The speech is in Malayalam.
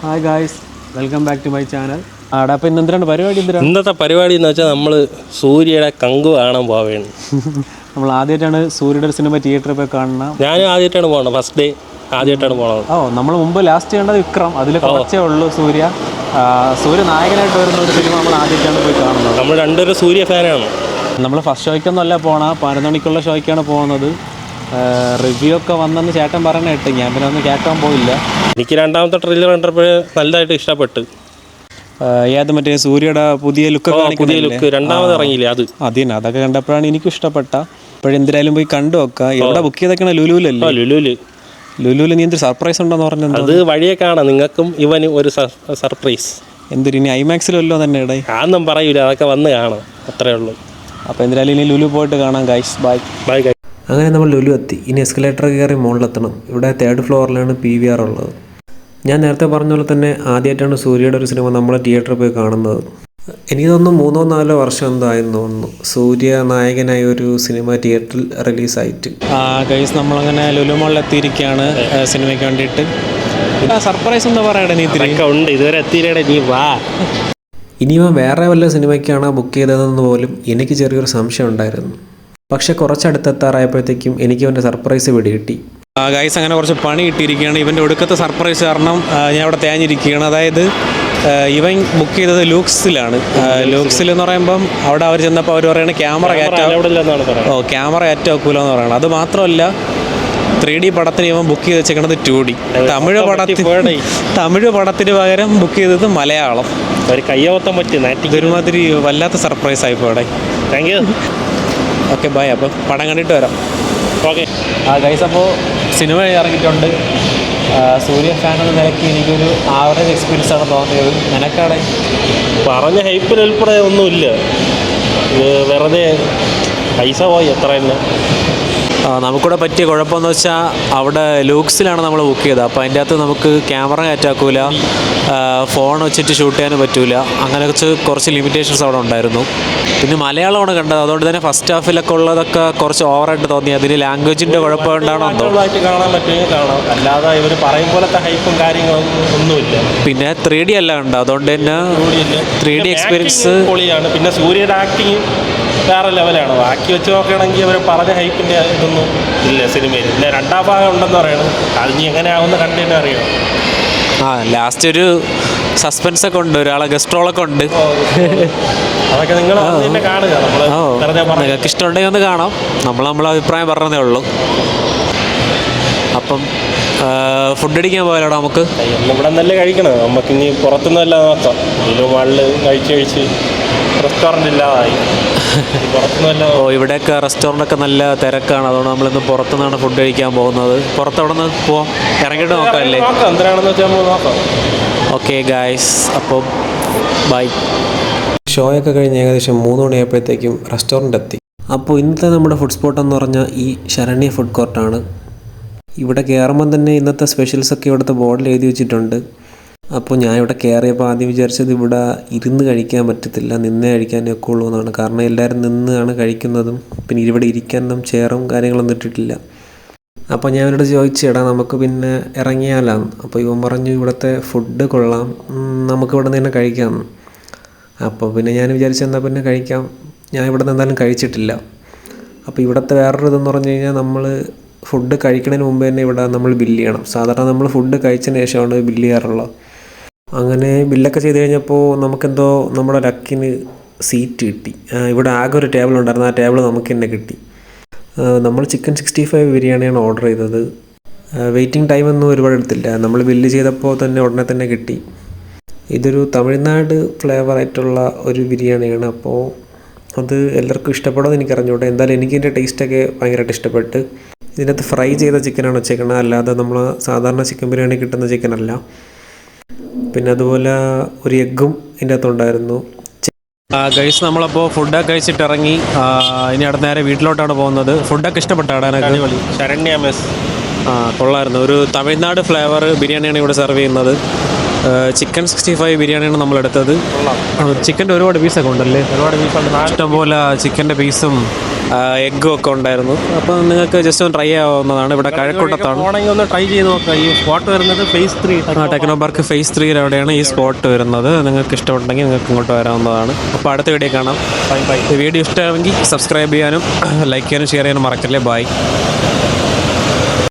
Hi guys, welcome back to my channel. അപ്പോൾ ഇന്ന് എന്തിനാണ് പരിപാടി? ഇന്നത്തെ പരിപാടി എന്ന് വെച്ചാൽ നമ്മൾ സൂര്യയുടെ കങ്കു കാണാൻ പോവുകയാണ്. നമ്മൾ ആദ്യമായിട്ടാണ് സൂര്യയുടെ സിനിമ തിയേറ്ററിൽ പോയി കാണുന്നത്. ഞാനും ആദ്യമായിട്ടാണ് പോകണം, ഫസ്റ്റ് ഡേ ആദ്യമായിട്ടാണ് പോകണത്. നമ്മൾ മുമ്പ് ലാസ്റ്റ് കണ്ടത് വിക്രം, അതിൽ കുറച്ചേ ഉള്ളൂ സൂര്യ നായകനായിട്ട് വരുന്ന ഒരു സിനിമ നമ്മൾ ആദ്യമായിട്ടാണ് പോയി കാണുന്നത്. നമ്മൾ രണ്ടുപേരും സൂര്യ ഫാനാണ്. നമ്മൾ ഫസ്റ്റ് ഷോയ്ക്കൊന്നുമല്ല പോകണം, 11 മണിക്കുള്ള ഷോയ്ക്കാണ് പോകുന്നത്. റിവ്യൂ ഒക്കെ വന്നെന്ന് ചേട്ടൻ പറയണ കേട്ട്, ഞാൻ പിന്നെ ഒന്നും കേൾക്കാൻ പോയില്ല. എനിക്ക് രണ്ടാമത്തെ ട്രെയിലർ കണ്ടപ്പോൾ നല്ലതായിട്ട് ഇഷ്ടപ്പെട്ടു. ഏത് മറ്റേ സൂര്യയുടെ പുതിയ ലുക്ക് രണ്ടാമത് ഇറങ്ങിയില്ലേ, അതൊക്കെ കണ്ടപ്പോഴാണ് എനിക്കും ഇഷ്ടപ്പെട്ട. ഇപ്പോഴെന്തിനായാലും പോയി കണ്ടു വെക്കാം. എവിടെ ബുക്ക് ചെയ്തൊക്കെയാണ്? ലുലുവിലല്ലേ? ലുലുവിൽ നീ എന്തൊരു സർപ്രൈസ് ഉണ്ടെന്ന് പറഞ്ഞത്? അത് വഴിയെ കാണാം, നിങ്ങൾക്കും ഇവനും ഒരു സർപ്രൈസ്. എന്തൊരു ഇനി ഐമാക്സിലല്ലോ തന്നെ ഇടേ? അതൊന്നും പറയൂല, അതൊക്കെ വന്ന് കാണാം, അത്രേ ഉള്ളൂ. അപ്പോൾ എന്തായാലും ഇനി ലുലു പോയിട്ട് കാണാം ഗൈസ്. Bye bye guys. അങ്ങനെ നമ്മൾ ലുലു എത്തി. ഇനി എസ്കലേറ്റർ കയറി മുകളിലെത്തണം. ഇവിടെ 3rd ഫ്ലോറിലാണ് PVR ഉള്ളത്. ഞാൻ നേരത്തെ പറഞ്ഞ പോലെ തന്നെ ആദ്യമായിട്ടാണ് സൂര്യയുടെ ഒരു സിനിമ നമ്മൾ തിയേറ്ററിൽ പോയി കാണുന്നത്. എനിക്ക് തോന്നുന്നു 3-4 വർഷം എന്തായെന്ന് തോന്നുന്നു സൂര്യ നായകനായ ഒരു സിനിമ തിയേറ്ററിൽ റിലീസായിട്ട്. ഗൈസ്, നമ്മളങ്ങനെ ലുലു മോളിൽ എത്തിയിരിക്കുകയാണ് സിനിമയ്ക്ക് വേണ്ടിയിട്ട്. സർപ്രൈസ് എന്താ പറയണേ? നീ ഉണ്ട്, ഇതുവരെ എത്തിയില്ലേ, നീ വാ. ഇനിയും വേറെ വല്ല സിനിമയ്ക്കാണ് ബുക്ക് ചെയ്തതെന്ന് പോലും എനിക്ക് ചെറിയൊരു സംശയം ഉണ്ടായിരുന്നു. പക്ഷെ കുറച്ചടുത്തെത്താറായപ്പോഴത്തേക്കും എനിക്ക് അവൻ്റെ സർപ്രൈസ് പിടികിട്ടി. ഗൈസ്, അങ്ങനെ കുറച്ച് പണി കിട്ടിയിരിക്കുകയാണ്. ഇവൻ്റെ ഒടുക്കത്തെ സർപ്രൈസ് കാരണം ഞാൻ അവിടെ തേഞ്ഞിരിക്കുകയാണ്. അതായത് ഇവൻ ബുക്ക് ചെയ്തത് ലൂക്സിലാണ്. ലൂക്സിൽ എന്ന് പറയുമ്പം അവിടെ അവർ ചെന്നപ്പോൾ അവർ പറയുന്നത് ക്യാമറ കയറ്റാക്കൂല എന്ന് പറയണം. അത് മാത്രമല്ല, 3D പടത്തിന് ഇവൻ ബുക്ക് ചെയ്ത് വെച്ചേക്കണത് 2D. തമിഴ് പടത്തിന് പകരം ബുക്ക് ചെയ്തത് മലയാളം. ഒരു കയ്യവത്തം പറ്റുന്ന ഒരുമാതിരി വല്ലാത്ത സർപ്രൈസ് ആയിപ്പോൾ അവിടെ. Thank you. Okay, bye. അപ്പോൾ പടം കണ്ടിട്ട് വരാം. ഓക്കെ. ഗൈസ്, അപ്പോൾ സിനിമ ഇറങ്ങിയിട്ടുണ്ട്. സൂര്യ ഫാൻ എന്ന നിലയ്ക്ക് എനിക്കൊരു ആവറേജ് എക്സ്പീരിയൻസ് ആണ് തോന്നിയത്. നിനക്കാടെ? പറഞ്ഞ ഹൈപ്പിൽ ഉൾപ്പെടെ ഒന്നുമില്ല, വെറുതെ പൈസ പോയി എത്ര തന്നെ. നമുക്കിവിടെ പറ്റിയ കുഴപ്പമെന്ന് വെച്ചാൽ അവിടെ ലൂക്സിലാണ് നമ്മൾ ബുക്ക് ചെയ്തത്. അപ്പോൾ അതിൻ്റെ അകത്ത് നമുക്ക് ക്യാമറ കയറ്റാക്കൂല, ഫോൺ വെച്ചിട്ട് ഷൂട്ട് ചെയ്യാനും പറ്റൂല. അങ്ങനെ കുറച്ച് ലിമിറ്റേഷൻസ് അവിടെ ഉണ്ടായിരുന്നു. പിന്നെ മലയാളമാണ് കണ്ടത്, അതുകൊണ്ട് തന്നെ ഫസ്റ്റ് ഹാഫിലൊക്കെ ഉള്ളതൊക്കെ കുറച്ച് ഓവറായിട്ട് തോന്നി. അതിന് ലാംഗ്വേജിൻ്റെ കുഴപ്പമുണ്ടാണോ കാണാൻ പറ്റുമെങ്കിൽ കാണാം, അല്ലാതെ ഇവർ പറയും പോലത്തെ ഹൈപ്പും കാര്യങ്ങളും ഒന്നുമില്ല. പിന്നെ 3D അല്ല ഉണ്ട്, അതുകൊണ്ട് തന്നെ 3D എക്സ്പീരിയൻസ് പൊളിയാണ്. പിന്നെ സൂര്യയുടെ ആക്ടിങ് വേറെ ലെവലാണ്. ബാക്കി വെച്ച് നോക്കുകയാണെങ്കിൽ അവർ പറഞ്ഞ ഹൈപ്പിൻ്റെ ഇതൊന്നും ഇല്ല സിനിമയിൽ. പിന്നെ 2ാം ഭാഗം ഉണ്ടെന്ന് പറയണം, അത് ഇനി എങ്ങനെയാവുമെന്ന് കണ്ടിട്ട് അറിയണം. ലാസ്റ്റ് ഒരു സസ്പെൻസ് ഒക്കെ ഉണ്ട്, ഒരാളെ ഗസ്റ്റ് റോളൊക്കെ ഉണ്ട്. അതൊക്കെ നിങ്ങൾ തന്നെ കാണുക. നിങ്ങൾക്ക് ഇഷ്ടമുണ്ടെങ്കിൽ ഒന്ന് കാണാം. നമ്മളെ അഭിപ്രായം പറഞ്ഞതേ ഉള്ളൂ. അപ്പം ഫുഡ് അടിക്കാൻ പോയാലോ നമുക്ക്? ഇവിടെ നല്ല കഴിക്കണം, നമുക്ക് ഇനി പുറത്തുനിന്നല്ല നോക്കാം. ഇതിലും മള്ളിൽ കഴിച്ച് റെസ്റ്റോറൻറ്റ് ഇല്ലാതായി. ഇവിടെയൊക്കെ റെസ്റ്റോറൻ്റൊക്കെ നല്ല തിരക്കാണ്, അതുകൊണ്ട് നമ്മളിന്ന് പുറത്തുനിന്നാണ് ഫുഡ് കഴിക്കാൻ പോകുന്നത്. പുറത്തവിടെ നിന്ന് പോവാം, ഇറങ്ങിയിട്ട് നോക്കാം അല്ലേ? എന്തിനാണെന്ന് വെച്ചാൽ നോക്കാം. ഓക്കെ ഗായ്സ്, അപ്പോൾ ബൈ. ഷോയൊക്കെ കഴിഞ്ഞ് ഏകദേശം 3 മണിയായപ്പോഴത്തേക്കും റെസ്റ്റോറൻ്റ് എത്തി. അപ്പോൾ ഇന്നത്തെ നമ്മുടെ ഫുഡ് സ്പോട്ട് എന്ന് പറഞ്ഞാൽ ഈ ശരണ്യ ഫുഡ് കോർട്ടാണ്. ഇവിടെ കയറുമ്പം തന്നെ ഇന്നത്തെ സ്പെഷ്യൽസൊക്കെ ഇവിടുത്തെ ബോർഡിൽ എഴുതി വെച്ചിട്ടുണ്ട്. അപ്പോൾ ഞാൻ ഇവിടെ കയറിയപ്പോൾ ആദ്യം വിചാരിച്ചത് ഇവിടെ ഇരുന്ന് കഴിക്കാൻ പറ്റത്തില്ല, നിന്നേ കഴിക്കാനൊക്കെ ഉള്ളൂ എന്നാണ്. കാരണം എല്ലാവരും നിന്നാണ് കഴിക്കുന്നതും. പിന്നെ ഇവിടെ ഇരിക്കാനും ചെയറും കാര്യങ്ങളൊന്നും ഇട്ടിട്ടില്ല. അപ്പോൾ ഞാൻ ഇവരോട് ചോദിച്ചേടാ നമുക്ക് പിന്നെ ഇറങ്ങിയാലാന്ന്. അപ്പോൾ ഇവൻ പറഞ്ഞു ഇവിടുത്തെ ഫുഡ് കൊള്ളാം, നമുക്ക് ഇവിടെ നിന്ന് തന്നെ കഴിക്കാം. അപ്പോൾ പിന്നെ ഞാൻ വിചാരിച്ചെന്നാൽ പിന്നെ കഴിക്കാം. ഞാൻ ഇവിടെ നിന്ന് എന്തായാലും കഴിച്ചിട്ടില്ല. അപ്പോൾ ഇവിടുത്തെ വേറൊരു ഇതെന്ന് പറഞ്ഞു കഴിഞ്ഞാൽ നമ്മൾ ഫുഡ് കഴിക്കുന്നതിന് മുമ്പ് തന്നെ ഇവിടെ നമ്മൾ ബില്ല് ചെയ്യണം. സാധാരണ നമ്മൾ ഫുഡ് കഴിച്ചതിന് ശേഷമാണ് ബില്ല് ചെയ്യാറുള്ളത്. അങ്ങനെ ബില്ലൊക്കെ ചെയ്ത് കഴിഞ്ഞപ്പോൾ നമുക്കെന്തോ നമ്മുടെ ലക്കിന് സീറ്റ് കിട്ടി. ഇവിടെ ആകെ ഒരു ടേബിൾ ഉണ്ടായിരുന്നു, ആ ടേബിൾ നമുക്ക് തന്നെ കിട്ടി. നമ്മൾ ചിക്കൻ 65 ബിരിയാണിയാണ് ഓർഡർ ചെയ്തത്. വെയിറ്റിംഗ് ടൈമൊന്നും ഒരുപാട് എടുത്തില്ല, നമ്മൾ ബില്ല് ചെയ്തപ്പോൾ തന്നെ ഉടനെ തന്നെ കിട്ടി. ഇതൊരു തമിഴ്നാട് ഫ്ലേവറായിട്ടുള്ള ഒരു ബിരിയാണിയാണ്. അപ്പോൾ അത് എല്ലാവർക്കും ഇഷ്ടപ്പെടുമെന്ന് എനിക്കറിഞ്ഞൂടെ. എന്തായാലും എനിക്കിതിൻ്റെ ടേസ്റ്റൊക്കെ ഭയങ്കരമായിട്ട് ഇഷ്ടപ്പെട്ട്. ഇതിനകത്ത് ഫ്രൈ ചെയ്ത ചിക്കനാണ് വെച്ചേക്കുന്നത്, അല്ലാതെ നമ്മൾ സാധാരണ ചിക്കൻ ബിരിയാണി കിട്ടുന്ന ചിക്കനല്ല. പിന്നെ അതുപോലെ ഒരു എഗ്ഗും ഇതിൻ്റെ അകത്തുണ്ടായിരുന്നു. ഗൈസ്, നമ്മളപ്പോൾ ഫുഡൊക്കെ കഴിച്ചിട്ട് ഇറങ്ങി. ഇനി അവിടെ നേരെ വീട്ടിലോട്ടാണ് പോകുന്നത്. ഫുഡൊക്കെ ഇഷ്ടപ്പെട്ടാണ് ശരണ്യ മെസ്. കൊള്ളായിരുന്നു. ഒരു തമിഴ്നാട് ഫ്ലേവർ ബിരിയാണിയാണ് ഇവിടെ സെർവ് ചെയ്യുന്നത്. ചിക്കൻ 65 ബിരിയാണിയാണ് നമ്മളെടുത്തത്. കൊള്ളാം. ചിക്കൻ്റെ ഒരുപാട് പീസൊക്കെ ഉണ്ടല്ലേ, ഒരുപാട് പീസുണ്ട്. ഇഷ്ടംപോലെ ചിക്കൻ്റെ പീസും എഗ്ഗും ഒക്കെ ഉണ്ടായിരുന്നു. അപ്പോൾ നിങ്ങൾക്ക് ജസ്റ്റ് ഒന്ന് ട്രൈ ചെയ്യാവുന്നതാണ്. ഇവിടെ കഴക്കൂട്ടത്താണ്. പോണെങ്കിൽ ഒന്ന് ട്രൈ ചെയ്ത് നോക്കാം. ഈ സ്പോട്ട് വരുന്നത് ഫേസ് 3 ടെക്നോ പാർക്ക് ഫേസ് 3 അവിടെയാണ് ഈ സ്പോട്ട് വരുന്നത്. നിങ്ങൾക്ക് ഇഷ്ടമുണ്ടെങ്കിൽ നിങ്ങൾക്ക് ഇങ്ങോട്ട് വരാവുന്നതാണ്. അപ്പോൾ അടുത്ത വീഡിയോ കാണാം. Bye bye. ഈ വീഡിയോ ഇഷ്ടമാണെങ്കിൽ സബ്സ്ക്രൈബ് ചെയ്യാനും ലൈക്ക് ചെയ്യാനും ഷെയർ ചെയ്യാനും മറക്കല്ലേ. ബൈ.